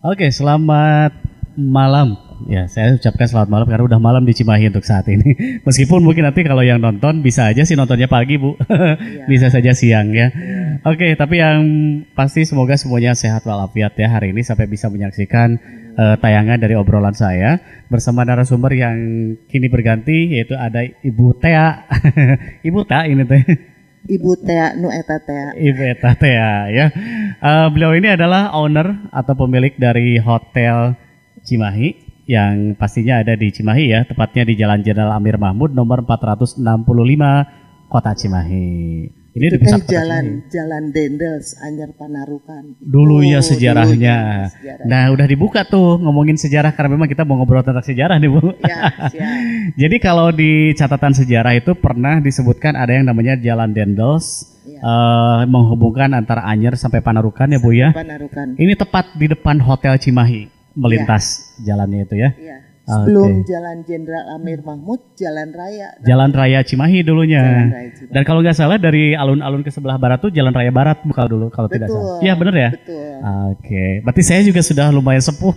Oke, selamat malam. Ya, saya ucapkan selamat malam karena udah malam di Cimahi untuk saat ini. Meskipun mungkin nanti kalau yang nonton bisa aja sih nontonnya pagi, Bu. Iya. Bisa saja siang ya. Iya. Oke, tapi yang pasti semoga semuanya sehat walafiat ya hari ini sampai bisa menyaksikan tayangan dari obrolan saya bersama narasumber yang kini berganti yaitu ada Ibu Tea. Ibu Tea ini teh. Ibu Tea nu eta Tea. Ibu Eta Tea ya. Beliau ini adalah owner atau pemilik dari Hotel Cimahi yang pastinya ada di Cimahi ya, tepatnya di Jalan Jenderal Amir Mahmud nomor 465 Kota Cimahi. Ini Itu di pusat teh Kota Cimahi. jalan Dendels Anyar Panarukan. Dulu ya Oh, sejarahnya. dulu sejarahnya. Nah, udah dibuka tuh ngomongin sejarah karena memang kita mau ngobrol tentang sejarah nih, Bu. Ya, siap. Jadi kalau di catatan sejarah itu pernah disebutkan ada yang namanya Jalan Dendels Ya. menghubungkan antara Anyer sampai Panarukan ya, Bu ya. Panarukan. Ini tepat di depan Hotel Cimahi melintas jalannya itu ya. Iya. Oke. Sebelum Jalan Jenderal Amir Mahmud, Jalan Raya. Jalan Raya Cimahi dulunya. Jalan Raya Cimahi. Dan kalau nggak salah dari alun-alun ke sebelah barat tuh Jalan Raya Barat bukan dulu kalau tidak salah. Iya bener ya. Betul. Oke, berarti saya juga sudah lumayan sepuh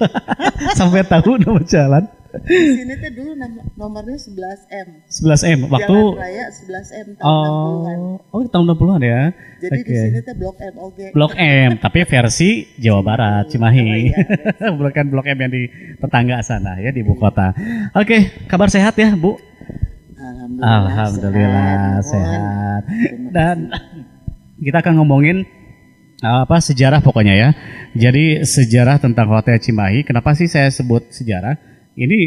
sampai tahu nama jalan. Di sini teh dulu nomornya 11M. 11M waktu Jalan Raya 11M tahun 60-an. oh tahun 60-an ya. Jadi Oke. di sini teh Blok M oke. Blok M, tapi versi Jawa Barat, Cimahi. Oh, iya. Bukan Blok M yang di tetangga sana ya di ibu kota. Oke, kabar sehat ya, Bu? Alhamdulillah sehat. Dan kita akan ngomongin apa sejarah pokoknya ya. Jadi sejarah tentang Hotel Cimahi. Kenapa sih saya sebut sejarah? Ini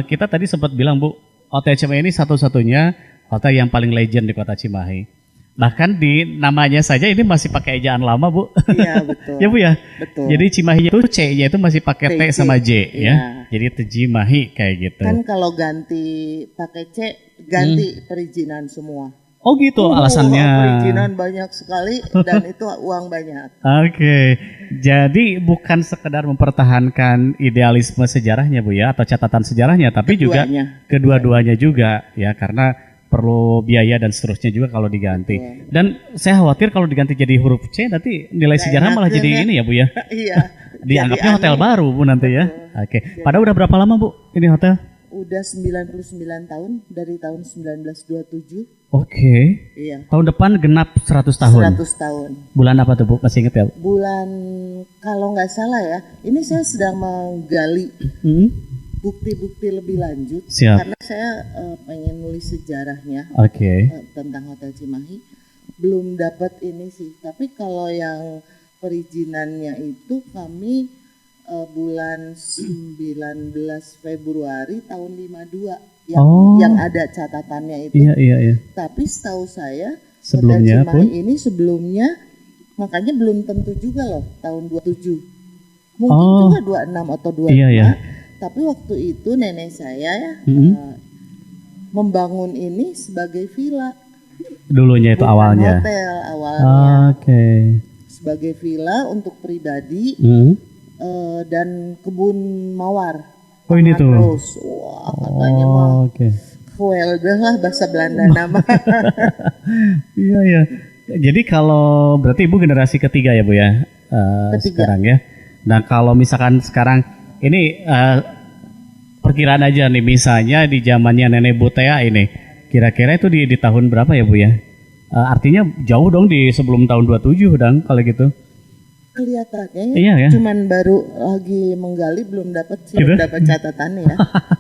kita tadi sempat bilang, Bu, Hotel Cimahi ini satu-satunya hotel yang paling legend di Kota Cimahi. Bahkan di namanya saja ini masih pakai ejaan lama, Bu. Iya, betul. Ya, Bu ya. Betul. Jadi Cimahi itu C-nya itu masih pakai T TC, sama J ya. iya. Jadi Cimahi kayak gitu. Kan kalau ganti pakai C, ganti perizinan semua. Oh gitu alasannya. Perizinan banyak sekali dan itu uang banyak. Oke, jadi bukan sekedar mempertahankan idealisme sejarahnya, Bu ya, atau catatan sejarahnya, tapi juga Keduanya. kedua-duanya juga ya, karena perlu biaya dan seterusnya juga kalau diganti. Betul. Dan saya khawatir kalau diganti jadi huruf C nanti nilai sejarah malah jadi enak, ini ya, Bu ya. Iya. Dianggapnya Jadi hotel aneh. baru, Bu, nanti ya. Oke. Padahal udah berapa lama, Bu, ini hotel? Udah 99 tahun dari tahun 1927. Oke. Iya. Tahun depan genap 100 tahun. 100 tahun. Bulan apa tuh, Bu? Masih inget ya, Bu? Bulan kalau nggak salah ya, ini saya sedang menggali Hmm? bukti-bukti lebih lanjut Siap. karena saya pengen nulis sejarahnya Oke. tentang Hotel Cimahi. Belum dapat ini sih, tapi kalau yang perizinannya itu kami bulan 19 Februari tahun 52 yang ada catatannya itu. Iya, iya, iya. Tapi setahu saya Sebelumnya Hotel Cimahi pun? ini sebelumnya makanya belum tentu juga loh tahun 27. Mungkin juga 26 atau 25. Iya, iya. Tapi waktu itu nenek saya ya membangun ini sebagai villa. Dulunya itu Bukan awalnya. hotel awalnya. Oke. Sebagai villa untuk pribadi Hmm. dan kebun mawar. Oh, ini Taman tuh. Rose. Wah, katanya mah Oke. Fuelda lah bahasa Belanda nama. Iya, iya. Jadi kalau berarti Ibu generasi ketiga ya, Bu ya? Ketiga. Sekarang ya. Nah, kalau misalkan sekarang ini perkiraan aja nih, misalnya di zamannya Nenek Bu Tea ini, kira-kira itu di tahun berapa ya, Bu ya? Artinya jauh dong di sebelum tahun 27 dong kalau gitu. Kelihatannya Iya, ya. cuman baru lagi menggali belum dapat Gitu? catatannya ya.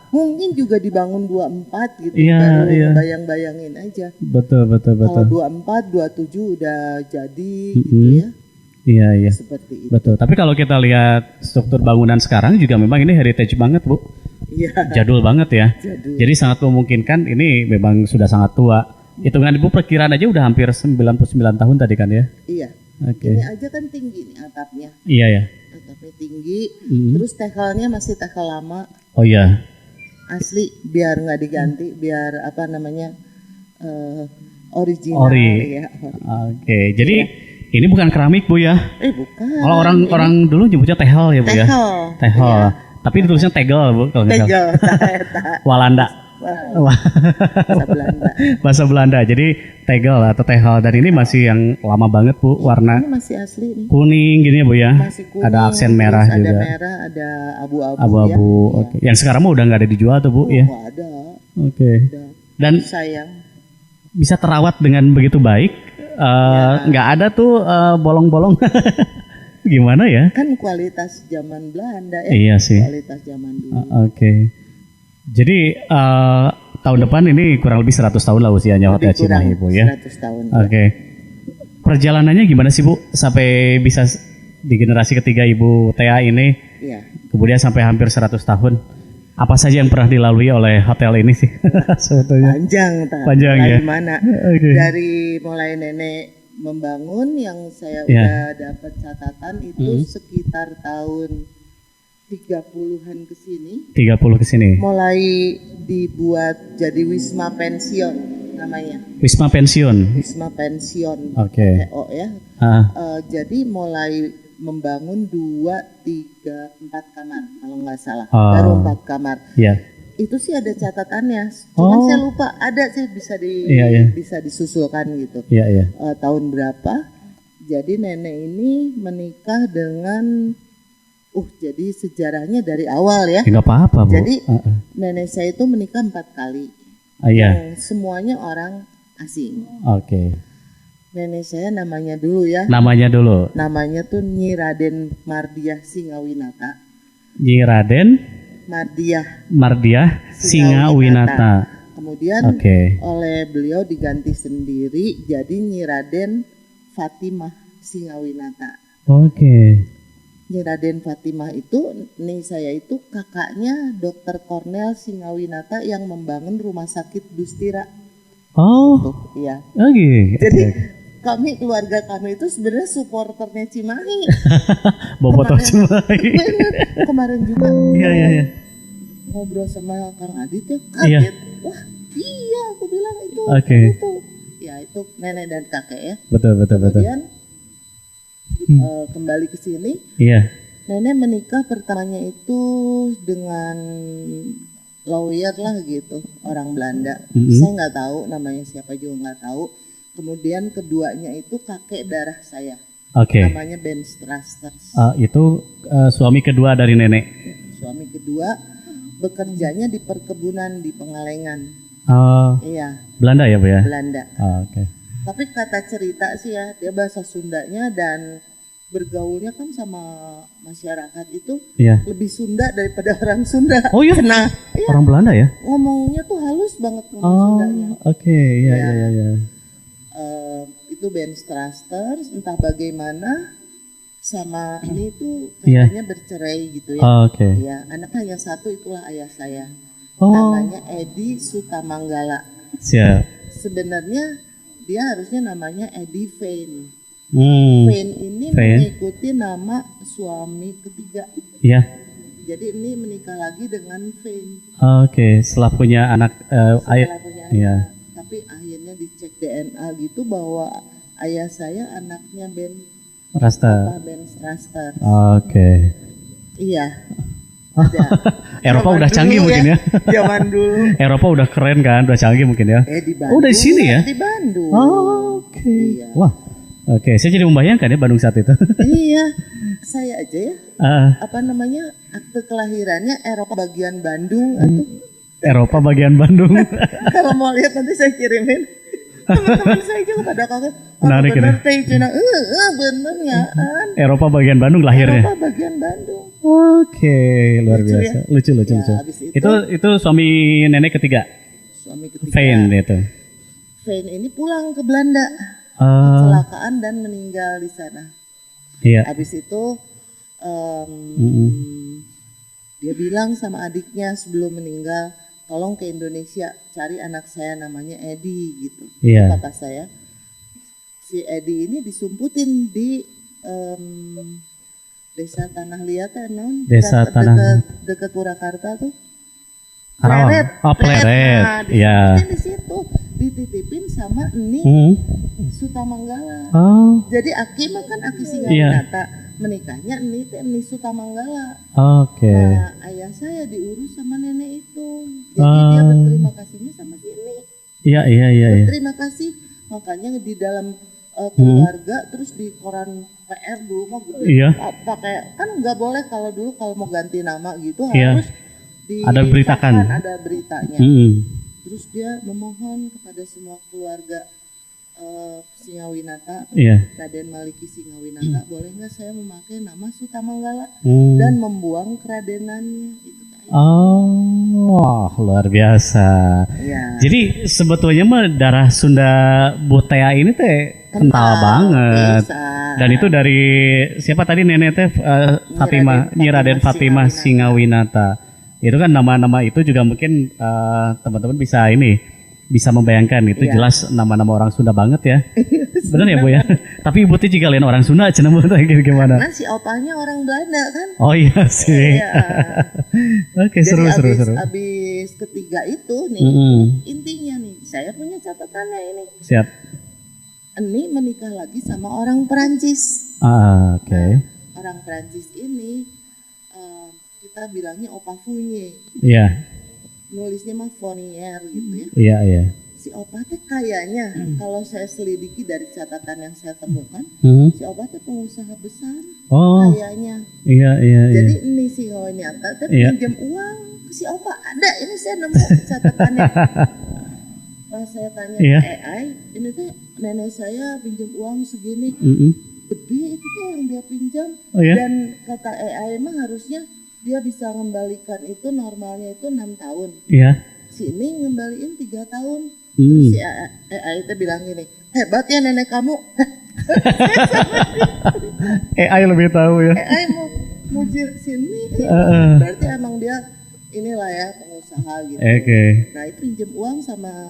Mungkin juga dibangun 24 gitu. Iya, baru iya. bayang-bayangin aja. Betul, betul, Kalau betul. 24, 27 udah jadi gitu Mm-mm. ya. Iya, iya. Seperti itu. Betul. Tapi kalau kita lihat struktur bangunan sekarang juga memang ini heritage banget, Bu. Iya. Jadul banget ya. Jadul. Jadi sangat memungkinkan ini memang sudah sangat tua. Hitungan Ibu perkiraan aja udah hampir 99 tahun tadi kan ya? Iya. Oke. Ini aja kan tinggi nih atapnya. Iya ya. Atapnya tinggi. Mm. Terus tekelnya masih tekel lama. Oh iya. Asli biar nggak diganti. Biar apa namanya original. Ori. Ya. Oke. Jadi ini bukan keramik, Bu ya? Bukan. Kalau orang dulu nyebutnya tehel ya, Bu ya? Tehel. Tehel. Iya. Tapi ditulisnya tegel, Bu, kalau nggak salah. Tegel. Walanda. Wah, Bahasa Belanda. bahasa Belanda. Jadi tegel atau tehel dan ini masih yang lama banget Bu, warna Ini masih asli nih. kuning gini ya Bu ya. Masih kuning. Ada aksen merah terus juga. Ada merah, ada abu-abu. Abu-abu. Ya. Oke. Yang sekarang mah udah nggak ada dijual tuh Bu Oh, ya. nggak ada. Oke. Udah. Dan Sayang. bisa terawat dengan begitu baik. Nggak ada tuh bolong-bolong. Gimana ya? Kan kualitas zaman Belanda ya. Iya sih. Kualitas zaman dulu. Oke. Jadi tahun depan ini kurang lebih 100 tahun lah usianya Hotel Lebih kurang Cimahi Bu ya. 100 tahun. Oke. Perjalanannya gimana sih Bu sampai bisa di generasi ketiga Ibu Tea ini Iya. kemudian sampai hampir 100 tahun? Apa saja yang pernah dilalui oleh hotel ini sih? Sebetulnya. Panjang mulai ya? Mana? Oke. Dari mulai nenek membangun yang saya Ya. udah dapat catatan itu sekitar tahun 30-an ke sini 30 ke sini. mulai dibuat jadi Wisma Pension namanya. Wisma Pensiun. Wisma Pension. Oke. PO ya. Ah, Jadi mulai membangun 2, 3, 4 kamar kalau nggak salah. Oh. Baru 4 kamar. ya. Itu sih ada catatannya. Cuman Oh. saya lupa ada sih Iya, iya. bisa disusulkan gitu. Iya, iya. Tahun berapa? Jadi nenek ini menikah dengan jadi sejarahnya dari awal ya. Enggak apa-apa, Bu. Jadi nenek saya itu menikah 4 kali. Iya. Yang semuanya orang asing. Oke. Nenek saya namanya dulu ya. Namanya dulu Namanya tuh Nyi Raden Mardiah Singawinata. Nyi Raden Mardiah. Mardiah Singawinata. Kemudian Oke. oleh beliau diganti sendiri jadi Nyi Raden Fatimah Singawinata. Oke. Nyi Raden Fatimah itu nih saya itu kakaknya Dr. Cornel Singawinata yang membangun rumah sakit Dustira. Oh, Tuh, iya. oke. Jadi keluarga kami itu sebenarnya supporternya Cimahi. Bobotoh Kemarin- Cimahi. Bener. Kemarin juga Iya, iya, iya. ngobrol sama Kang Adit ya Iya. kaget. Wah iya aku bilang itu. Oke. Itu. Ya itu nenek dan kakek ya. Betul, betul, betul. Kemudian kembali ke sini. Iya. Nenek menikah pertamanya itu dengan lawyer lah gitu, orang Belanda. Saya nggak tahu namanya siapa juga nggak tahu. Kemudian keduanya itu kakek darah saya, Oke. namanya Ben Strasters. Itu suami kedua dari nenek. Suami kedua bekerjanya di perkebunan di Pengalengan. Iya, Belanda ya, Bu ya? Belanda. Oke. Tapi kata cerita sih ya, dia bahasa Sundanya dan bergaulnya kan sama masyarakat itu Iya. lebih Sunda daripada orang Sunda. Oh iya? Nah, iya, Orang Belanda ya? ngomongnya tuh halus banget ngomong Oh, Sundanya. oke. Iya, Iya. iya, iya. Itu Ben Strasters, entah bagaimana sama ini tuh Iya. katanya bercerai gitu ya. Oke. Ya, anaknya yang satu itulah ayah saya. Oh, Namanya Edi Sutamanggala. siap. Sebenarnya dia harusnya namanya Edi Fain. Hmm. Fain ini Fain. mengikuti nama suami ketiga. Iya. Jadi ini menikah lagi dengan Fain. Oke. Setelah punya anak Setelah punya anak. Iya. Tapi akhirnya dicek DNA gitu bahwa ayah saya anaknya Ben Rasta. Ben Straster. Oke. Iya. Ada. Eropa Zaman udah canggih dulu mungkin ya. Zaman dulu. Eropa udah keren kan, udah canggih mungkin ya. Di Bandung. Oh, dari sini ya? Di Bandung. Oke. Iya. Wah. Oke, saya jadi membayangkan ya Bandung saat itu. Iya. Saya aja ya. Ah, Apa namanya? Akte kelahirannya Eropa bagian Bandung atau Eropa bagian Bandung. kalau mau lihat nanti saya kirimin. Teman-teman saya juga pada kaget. Menarik bener ini. teh Cina. Bener ya kan. Eropa bagian Bandung lahirnya. Eropa bagian Bandung. Oke, luar Lucu biasa. ya? Lucu, lucu, Ya, lucu. habis itu- Itu suami nenek ketiga, Suami ketiga. Fain itu. Fain ini pulang ke Belanda. Ah, Kecelakaan dan meninggal di sana. iya. Habis itu dia bilang sama adiknya sebelum meninggal, tolong ke Indonesia cari anak saya namanya Edi gitu. Iya. Kata saya, si Edi ini disumputin di Desa Tanah Liat ya, non? Desa Tanah- dekat Purwakarta tuh. Karawang. Oh, Pleret. Nah, Iya. disumputin di situ, dititipin sama Eni Hmm. Sutamanggala. Oh, Jadi Aki mah kan Aki Iya. Singawinata, menikahnya Eni Sutamanggala. oke. Nah, ayah ayah saya diurus sama nenek itu. Jadi dia berterima kasihnya sama sini. Iya. Berterima kasih, makanya di dalam keluarga, terus di koran PR dulu mah gede. Iya. Pakai kan nggak boleh kalau dulu kalau mau ganti nama gitu Iya. harus Ada beritakan. ada beritanya. Terus dia memohon kepada semua keluarga Singawinata, Raden Maliki Singawinata, boleh nggak saya memakai nama Sutamanggala dan membuang keradenannya itu. Oh, luar biasa. Ya. Jadi sebetulnya mah darah Sunda Butea ini teh kental banget. Bisa. Dan itu dari siapa tadi nenek teh Fatimah, Nyi Raden Fatimah Singawinata. Itu kan nama-nama itu juga mungkin teman-teman bisa membayangkan itu jelas nama-nama orang Sunda banget ya. Benar ya Bu ya? Tapi Ibu tuh juga lain orang Sunda cenah gimana? Karena si opahnya orang Belanda kan. Oh iya sih. Iya. Oke, seru. Abis ketiga itu nih, intinya nih, saya punya catatannya ini. Siap. Ini menikah lagi sama orang Perancis. Oke. Nah, orang Perancis ini kita bilangnya Opa Fournier. Iya. Nulisnya mah Fournier gitu ya. Iya. Si Opa teh kayaknya kalau saya selidiki dari catatan yang saya temukan, si Opa teh pengusaha besar. Oh. Kayaknya. Iya. Jadi ini si Ngawinata teh pinjam uang ke si Opa. Ada, ini saya nemu catatannya. Pas saya tanya ke AI, ini teh nenek saya pinjam uang segini. Gede itu tuh yang dia pinjam. Dan kata AI mah harusnya dia bisa mengembalikan itu normalnya itu 6 tahun. Iya. Si ini ngembaliin 3 tahun. Terus si AI itu bilang gini, hebat ya nenek kamu. AI lebih tahu ya. AI mau mujir sini. Berarti emang dia inilah ya pengusaha gitu. Nah itu pinjam uang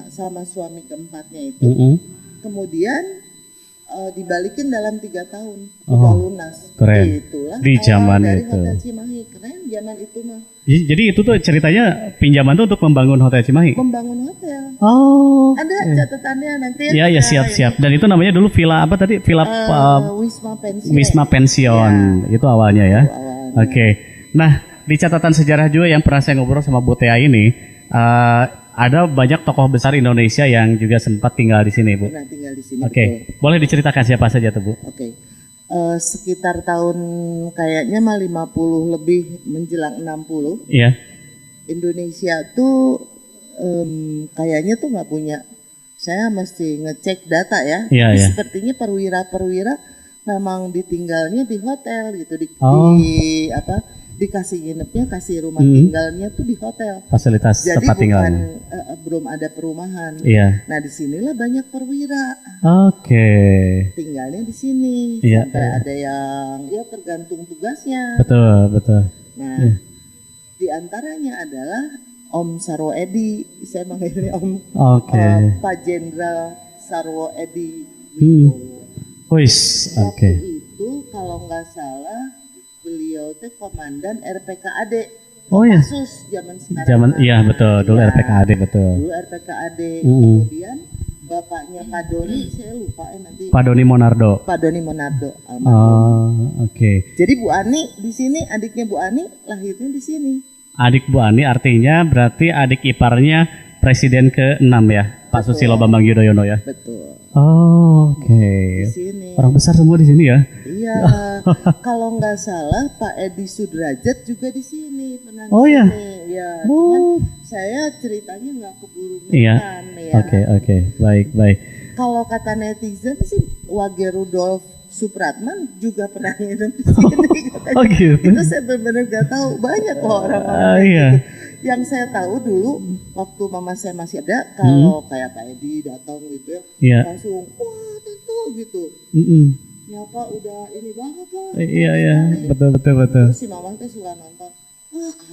sama suami keempatnya itu. Kemudian dibalikin dalam 3 tahun udah lunas. Keren. Itulah di zaman dari itu. Hotel Cimahi. Keren zaman itu mah. Jadi itu tuh ceritanya pinjaman tuh untuk membangun Hotel Cimahi. Membangun hotel. Oh. Ada catatannya nanti. Iya siap. Dan itu namanya dulu villa apa tadi? Villa Wisma Pension. Wisma Pension. Itu awalnya ya. Oke. Nah di catatan sejarah juga yang pernah saya ngobrol sama Bu Tea ini. Ada banyak tokoh besar Indonesia yang juga sempat tinggal di sini, Bu. Pernah tinggal di sini. Oke. Boleh diceritakan siapa saja tuh, Bu? Oke. Sekitar tahun kayaknya mah 50 lebih menjelang 60. Iya. Indonesia tuh kayaknya tuh nggak punya. Saya mesti ngecek data ya. Iya. Sepertinya perwira memang ditinggalnya di hotel gitu dikasih nginepnya, kasih rumah tinggalnya tuh di hotel. Fasilitas jadi tempat tinggalnya. Jadi belum ada perumahan. Iya. Nah disinilah banyak perwira. Oke. Tinggalnya di sini. Iya, Sampai ada yang tergantung tugasnya. Betul. Nah di antaranya adalah Om Sarwo Edi. Saya manggilnya Om. Pak Jenderal Sarwo Edi Wibowo. Waktu itu kalau nggak salah beliau teh komandan RPKAD. Kasus zaman sekarang. Iya betul, dulu RPKAD betul. Dulu RPKAD. Kemudian bapaknya Pak Doni, saya lupa nanti. Pak Doni Monardo. Oke. Jadi Bu Ani di sini, adiknya Bu Ani lahirnya di sini. Adik Bu Ani artinya berarti adik iparnya Presiden ke-6 ya, Pak Susilo Bambang Yudhoyono ya. Betul. Oke. Di sini. Orang besar semua di sini ya. Iya. Kalau nggak salah Pak Edi Sudrajat juga di sini pernah. Ya. Ya. Cuman saya ceritanya nggak keburu ya. Oke. Baik. Kalau kata netizen sih Wage Rudolf Supratman juga pernah nginep di sini. Gitu. Itu saya benar-benar nggak tahu, banyak loh orang-orang iya. gitu. Yang saya tahu dulu waktu mama saya masih ada, kalau kayak Pak Edi datang gitu ya, langsung wah tentu gitu. Nyapa udah ini banget lah. Iya, betul. Terus si mama teh suka nonton,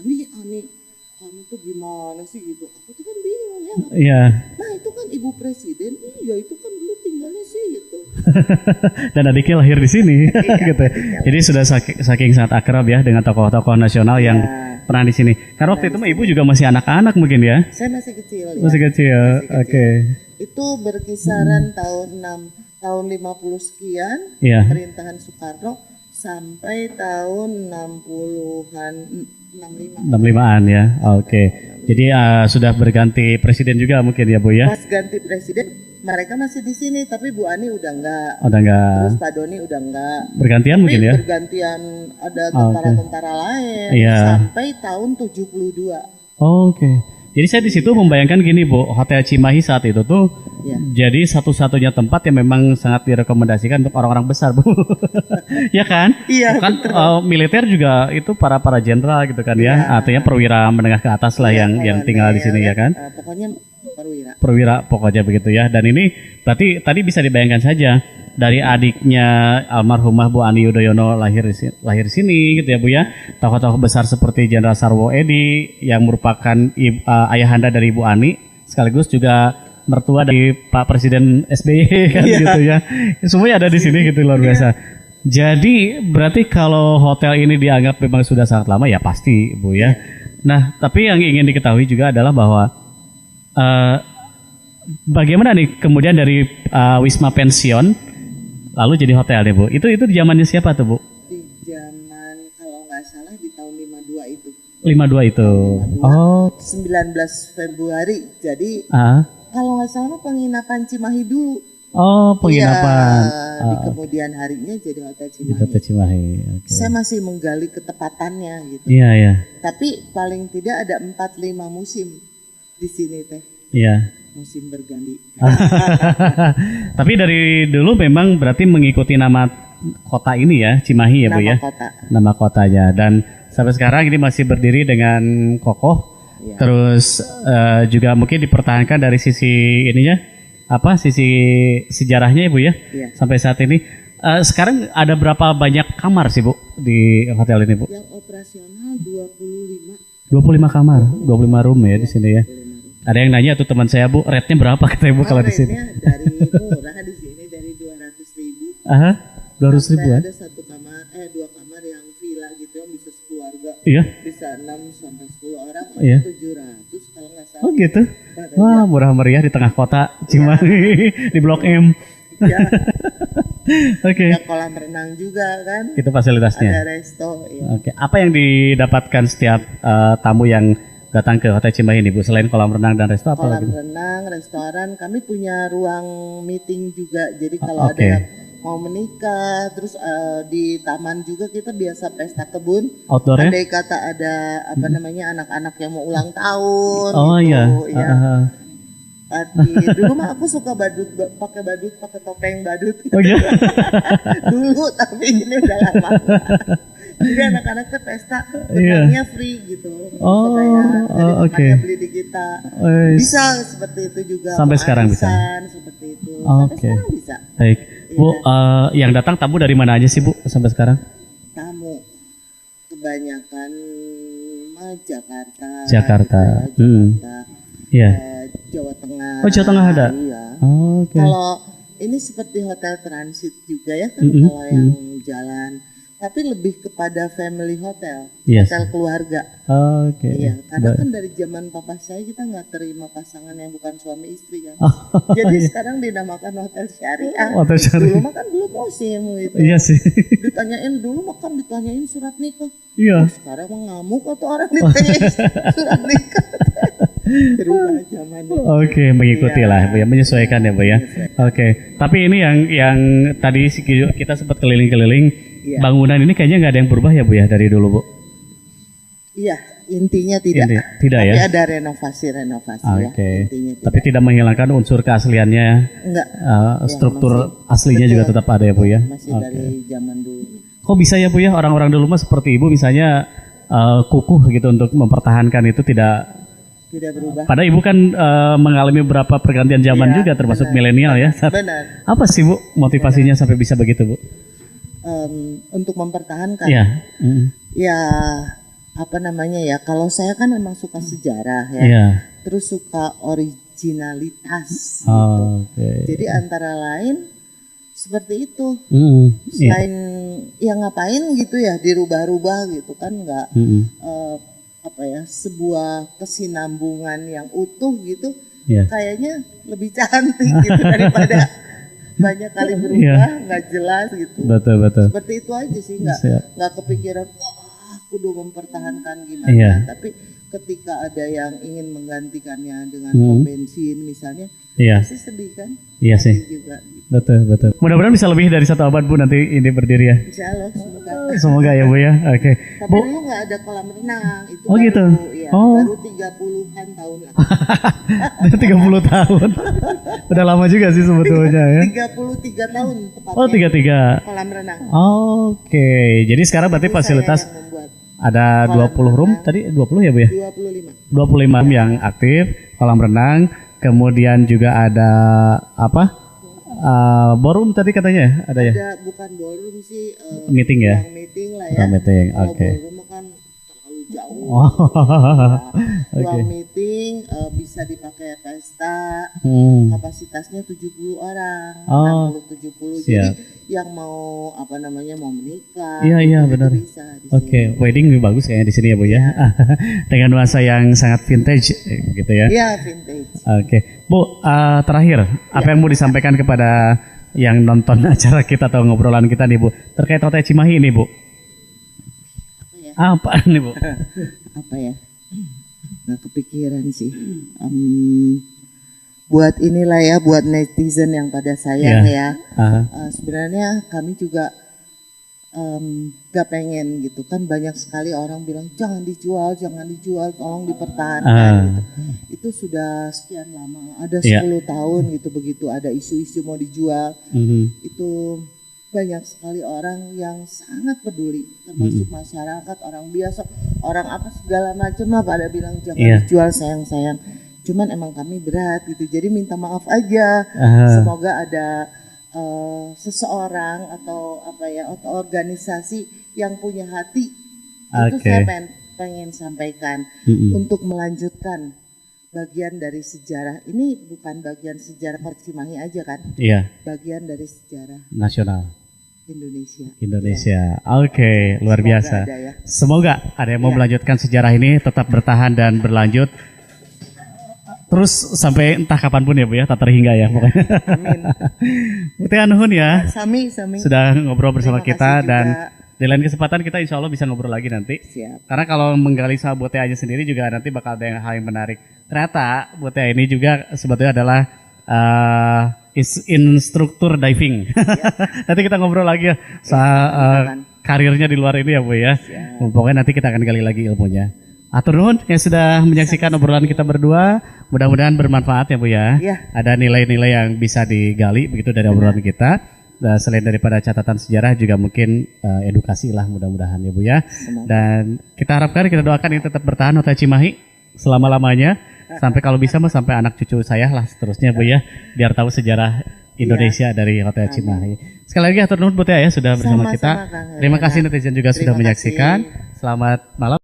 Ani, kamu tuh gimana sih gitu. Aku tuh kan bingung ya. Iya. Nah itu kan ibu presiden, iya itu kan dulu tinggalnya sih gitu. Dan adiknya lahir di sini, gitu. Jadi sudah saking sangat akrab ya dengan tokoh-tokoh nasional yang pernah di sini. Karena waktu itu mah ibu juga masih anak-anak mungkin ya? Saya masih kecil ya. Masih kecil. Oke. Itu berkisaran tahun 50 sekian, pemerintahan Soekarno, sampai tahun 60-an, 65. 65-an ya. Oke. Jadi sudah berganti presiden juga mungkin ya Bu ya. Pas ganti presiden mereka masih di sini, tapi Bu Ani udah enggak. Udah enggak. Terus Pak Doni udah enggak. Bergantian Tapi mungkin ya. bergantian ada tentara-tentara lain Iya. sampai tahun 72. Oke. Jadi saya di situ membayangkan gini Bu, Hotel Cimahi saat itu tuh Ya. jadi satu-satunya tempat yang memang sangat direkomendasikan untuk orang-orang besar Bu. Ya kan? Iya, Kan militer juga itu para jenderal gitu kan ya. Iya. Artinya perwira menengah ke atas lah yang tinggal di sini ya kan. Pokoknya perwira. Perwira pokoknya begitu ya. Dan ini berarti tadi bisa dibayangkan saja dari adiknya almarhumah Bu Ani Yudhoyono lahir di sini gitu ya Bu ya. Tokoh-tokoh besar seperti Jenderal Sarwo Edi yang merupakan ayahanda dari Bu Ani, sekaligus juga mertua dari Pak Presiden SBY kan gitu ya. Semuanya ada di sini gitu, luar biasa. Jadi berarti kalau hotel ini dianggap memang sudah sangat lama ya pasti Bu ya. Nah, tapi yang ingin diketahui juga adalah bahwa bagaimana nih kemudian dari Wisma Pension lalu jadi hotel deh Bu. Itu di zamannya siapa tuh Bu? Di zaman kalau nggak salah di tahun 52 itu. 52 itu. 52, Oh. 19 Februari. Jadi kalau nggak salah penginapan Cimahi dulu. Oh, penginapan. Iya, di kemudian harinya jadi Hotel Di Cimahi. Hotel Cimahi. Okay. Saya masih menggali ketepatannya gitu. Iya, iya. Tapi paling tidak ada 4-5 musim di sini teh. Iya. Musim berganti. Tapi dari dulu memang berarti mengikuti nama kota ini ya, Cimahi ya Bu ya. Nama kota. Nama kotanya, dan sampai sekarang ini masih berdiri dengan kokoh. Ya. Terus juga mungkin dipertahankan dari sisi ininya, sisi sejarahnya ya Bu ya. Iya. Sampai saat ini. Sekarang ada berapa banyak kamar sih Bu di hotel ini Bu? Yang operasional 25. 25 kamar, 25 room ya di sini ya. 25 room. Ada yang nanya tuh teman saya Bu, rate-nya berapa katanya Bu kalau di sini? Rate-nya dari murah di sini dari 200.000. Aha, 200 ribuan. Ada dua kamar yang villa gitu yang bisa sekeluarga. Iya. Bisa 6 sampai 10 orang. Iya. 700 kalau nggak salah. Oh gitu. Wah, murah meriah di tengah kota Cimahi di Blok M. Ya. Oke. Ada kolam renang juga kan. Itu fasilitasnya. Ada resto. Ya. Oke. Apa yang didapatkan setiap tamu yang datang ke Hotel Cimahi ini Bu, selain kolam renang dan resto apa lagi? Kolam renang, restoran, kami punya ruang meeting juga. Jadi kalau Oke. ada yang mau menikah, terus di taman juga kita biasa pesta kebun. Outdoor ya? Andai kata ada apa namanya anak-anak yang mau ulang tahun. Oh gitu, iya. ya. Dulu mah aku suka pakai topeng badut. Oh iya. Dulu, tapi ini udah lama. Jadi anak-anak tuh pesta renangnya free gitu. Oh, oke. Beli di kita. Bisa seperti itu juga. Sampai sekarang bisa. Seperti itu. Oke. Sampai sekarang bisa. Baik. Bu, yang datang tamu dari mana aja sih Bu sampai sekarang? Tamu kebanyakan Jakarta. Jakarta. Iya. Jawa Tengah. Oh, Jawa Tengah ada. Iya. Oke. Kalau ini seperti hotel transit juga ya kan kalau yang jalan. Tapi lebih kepada family hotel, Yes. hotel keluarga. Oke. Iya, karena kan dari zaman papa saya kita nggak terima pasangan yang bukan suami istri kan. Oh, Jadi sekarang dinamakan hotel syariah. Hotel syariah. Dulu mah kan belum musim gitu. Iya sih. Ditanyain dulu mah kan ditanyain surat nikah. Iya. Sekarang mah ngamuk atau orang ditanyain surat nikah. Berubah zamannya. Oke, mengikuti lah Bu ya, menyesuaikan ya Bu ya. Oke. Tapi ini yang tadi kita sempat keliling-keliling. Iya. Bangunan ini kayaknya nggak ada yang berubah ya Bu ya dari dulu Bu? Iya, intinya tidak. Tidak tapi ya? ada renovasi ya. Oke. Intinya Tapi tidak menghilangkan unsur keasliannya. Enggak. Struktur aslinya juga tetap ada ya Bu ya? Masih dari zaman dulu. Kok bisa ya Bu ya, orang-orang dulu mah seperti Ibu misalnya kukuh gitu untuk mempertahankan itu tidak berubah. Padahal Ibu kan mengalami beberapa pergantian zaman juga termasuk milenial ya. Benar. Apa sih Bu motivasinya sampai bisa begitu Bu? Untuk mempertahankan. Iya. Ya apa namanya ya? Kalau saya kan memang suka sejarah ya. Iya. Terus suka originalitas. Oke. Jadi antara lain seperti itu. Iya. Selain ya ngapain gitu ya dirubah-rubah gitu kan nggak sebuah kesinambungan yang utuh gitu. Iya. Kayaknya lebih cantik gitu daripada banyak kali berubah, nggak jelas gitu. Betul. Seperti itu aja sih, nggak kepikiran, wah aku udah mempertahankan gimana. Iya. Tapi ketika ada yang ingin menggantikannya dengan Hmm. pom bensin misalnya, Iya. pasti sedih kan? Iya sih. Sedih juga. Betul. Mudah-mudahan bisa lebih dari 1 abad Bu nanti ini berdiri ya. Insya Allah semoga. Semoga ya Bu ya. Oke. Tapi Bu. dulu nggak ada kolam renang, itu Oh, baru, gitu? ya, Oh. baru 30-an tahun lah. 30 tahun. Udah lama juga sih sebetulnya ya. 33 tahun tepatnya. Oh, 33. Kolam renang. Oke. Jadi sekarang berarti Itu saya fasilitas yang membuat. ada Kolam 20 room renang. tadi 20 ya Bu ya? 25. 25 room yang aktif, kolam renang, kemudian juga ada apa? Ballroom tadi katanya ya? Ada ya? Ada bukan ballroom sih, Meeting ya? ruang meeting lah ya. Ruang meeting, Kalau oke. ballroom kan terlalu jauh. Oh, Nah, oke. ruang meeting bisa dipakai pesta, kapasitasnya 70 orang, Oh, 60-70. siap. Jadi yang mau apa namanya mau menikah, Iya, itu benar. bisa di Oke, sini. wedding lebih bagus kayaknya di sini ya Bu ya. Dengan nuansa yang sangat vintage gitu ya. Iya, vintage. Oke, Bu, terakhir apa yang mau disampaikan kepada yang nonton acara kita atau ngobrolan kita nih Bu terkait Hotel Cimahi ini Bu? Apa ya? Apa nih Bu? Apa ya? Nggak kepikiran sih. Buat inilah ya, buat netizen yang pada sayang ya. Sebenarnya kami juga gak pengen gitu kan, banyak sekali orang bilang jangan dijual, tolong dipertahankan gitu. Itu sudah sekian lama, ada 10 tahun gitu, begitu ada isu-isu mau dijual, itu banyak sekali orang yang sangat peduli, termasuk masyarakat, orang biasa, orang apa segala macam lah pada bilang jangan dijual sayang. Cuman emang kami berat gitu, jadi minta maaf aja. Semoga ada seseorang atau apa ya, atau organisasi yang punya hati, itu saya pengen sampaikan untuk melanjutkan bagian dari sejarah. Ini bukan bagian sejarah Cimahi aja kan? Iya. Bagian dari sejarah nasional Indonesia. Oke, luar biasa. Ada ya. Semoga ada yang mau melanjutkan sejarah ini tetap bertahan dan berlanjut. Terus sampai entah kapanpun ya Bu ya, tak terhingga ya pokoknya. Amin. Bu Tia nuhun ya. Sami. Sudah ngobrol bersama Terima kita kasih dan juga. di lain kesempatan kita insya Allah bisa ngobrol lagi nanti. Siap. Karena kalau menggali sama Bu Tia aja sendiri juga nanti bakal ada hal yang menarik. Ternyata Bu Tia ini juga sebetulnya adalah instruktur diving. Nanti kita ngobrol lagi ya karirnya di luar ini ya Bu ya. Pokoknya nanti kita akan gali lagi ilmunya. Atur nuhun yang sudah menyaksikan obrolan kita berdua. Mudah-mudahan bermanfaat ya Bu ya. Ada nilai-nilai yang bisa digali begitu dari obrolan kita. Selain daripada catatan sejarah juga mungkin edukasi lah mudah-mudahan ya Bu ya. Dan kita harapkan, kita doakan ini tetap bertahan Hotel Cimahi selama-lamanya. Sampai kalau bisa mah sampai anak cucu saya lah seterusnya Bu ya. Biar tahu sejarah Indonesia dari Hotel Cimahi. Sekali lagi atur nuhun Bu Tia ya sudah bersama kita. Terima kasih netizen juga sudah menyaksikan. Selamat malam.